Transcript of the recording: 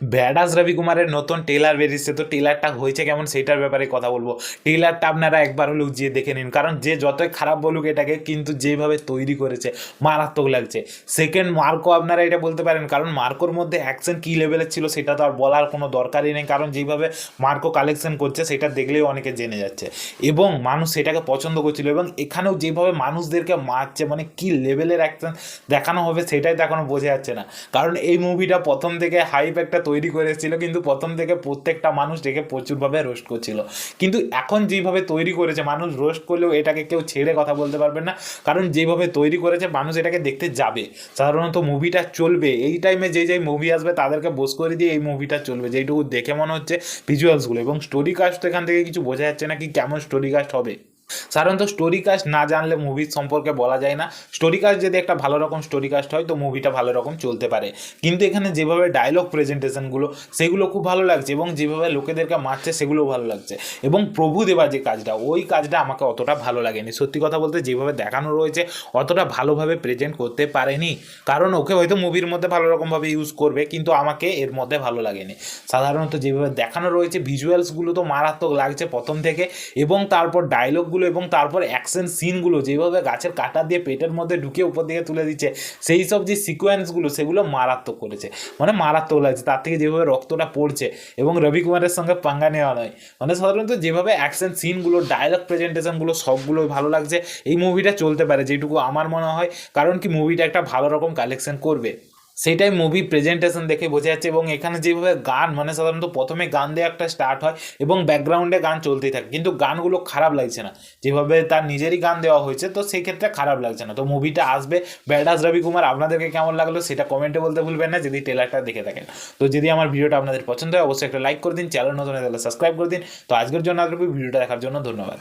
Badass রবি কুমারের নতুন trailer বেরিয়েছে, তো ট্রেলারটা হয়েছে কেমন সেটার ব্যাপারে কথা বলবো। ট্রেলারটা আপনারা একবার হলেও গিয়ে দেখে নিন, কারণ যে যতই খারাপ বলুক এটাকে, কিন্তু যেভাবে তৈরি করেছে মারাত্মক লাগছে। সেকেন্ড মার্কো আপনারা এটা বলতে পারেন, কারণ মার্কোর মধ্যে অ্যাকশন কী লেভেলের ছিল সেটা তো আর বলার কোনো দরকারই নেই, কারণ যেভাবে মার্কো কালেকশন করছে সেটা দেখলেই অনেকে জেনে যাচ্ছে এবং মানুষ সেটাকে পছন্দ করছিল। এবং এখানেও যেভাবে মানুষদেরকে মারছে, মানে কী লেভেলের অ্যাকশন দেখানো হবে সেটাই তো এখনও বোঝা যাচ্ছে না। কারণ এই মুভিটা প্রথম থেকে হাইপ একটা তৈরি করে এসেছিলো, কিন্তু প্রথম থেকে প্রত্যেকটা মানুষ এটাকে প্রচুরভাবে রোস্ট করছিল। কিন্তু এখন যেভাবে তৈরি করেছে, মানুষ রোস্ট করলেও এটাকে কেউ ছেড়ে কথা বলতে পারবে না, কারণ যেভাবে তৈরি করেছে মানুষ এটাকে দেখতে যাবে। সাধারণত মুভিটা চলবে এই টাইমে, যেই মুভি আসবে তাদেরকে বস করে দিয়ে এই মুভিটা চলবে, যেইটুকু দেখে মনে হচ্ছে ভিজুয়ালসগুলো। এবং স্টোরি কাস্ট তো এখান থেকে কিছু বোঝা যাচ্ছে না কি কেমন স্টোরি কাস্ট হবে। সাধারণত স্টোরি কাস্ট না জানলে মুভির সম্পর্কে বলা যায় না। স্টোরি কাস্ট যদি একটা ভালো রকম স্টোরি কাস্ট হয় তো মুভিটা ভালো রকম চলতে পারে। কিন্তু এখানে যেভাবে ডায়লগ প্রেজেন্টেশনগুলো সেগুলো খুব ভালো লাগছে, এবং যেভাবে লোকেদেরকে মারছে সেগুলোও ভালো লাগছে। এবং প্রভুদেবা যে কাজটা, ওই কাজটা আমাকে অতটা ভালো লাগেনি। সত্যি কথা বলতে যেভাবে দেখানো রয়েছে অতটা ভালোভাবে প্রেজেন্ট করতে পারেনি, কারণ ওকে হয়তো মুভির মধ্যে ভালো রকমভাবে ইউজ করবে, কিন্তু আমাকে এর মধ্যে ভালো লাগেনি। সাধারণত যেভাবে দেখানো রয়েছে ভিজুয়ালসগুলো তো মারাত্মক লাগছে প্রথম থেকে, এবং তারপর ডায়লগগুলো এবং তারপর অ্যাকশন সিনগুলো যেভাবে গাছের কাটা দিয়ে পেটের মধ্যে ঢুকে উপর দিকে তুলে দিচ্ছে, সেই সব যে সিকোয়েন্সগুলো সেগুলো মারাত্মক করেছে, মানে মারাত্মক লাগছে। তার থেকে যেভাবে রক্তটা পড়ছে এবং রবি কুমারের সঙ্গে পাঙ্গা নেওয়া নয়, মানে সাধারণত যেভাবে অ্যাকশন সিনগুলো ডায়লগ প্রেজেন্টেশনগুলো সবগুলোই ভালো লাগছে। এই মুভিটা চলতে পারে যেটুকু আমার মনে হয়, কারণ কি মুভিটা একটা ভালো রকম কালেকশন করবে সেইটাই মুভি প্রেজেন্টেশন দেখে বোঝা যাচ্ছে। এবং এখানে যেভাবে গান, মানে সাধারণত প্রথমে গান দিয়ে একটা স্টার্ট হয় এবং ব্যাকগ্রাউন্ডে গান চলতেই থাকে, কিন্তু গানগুলো খারাপ লাগছে না। যেভাবে তার নিজেরই গান দেওয়া হয়েছে তো সেই ক্ষেত্রে খারাপ লাগছে না। তো মুভিটা আসবে ব্যাডাস রবি কুমার, আপনাদেরকে কেমন লাগলো সেটা কমেন্টে বলতে ভুলবেন না যদি ট্রেলারটা দেখে থাকেন। তো যদি আমার ভিডিওটা আপনাদের পছন্দ হয় অবশ্যই একটা লাইক করে দিন, চ্যানেল নতুন হলে সাবস্ক্রাইব করে দিন। তো আজকের জন্য ভিডিওটা দেখার জন্য ধন্যবাদ।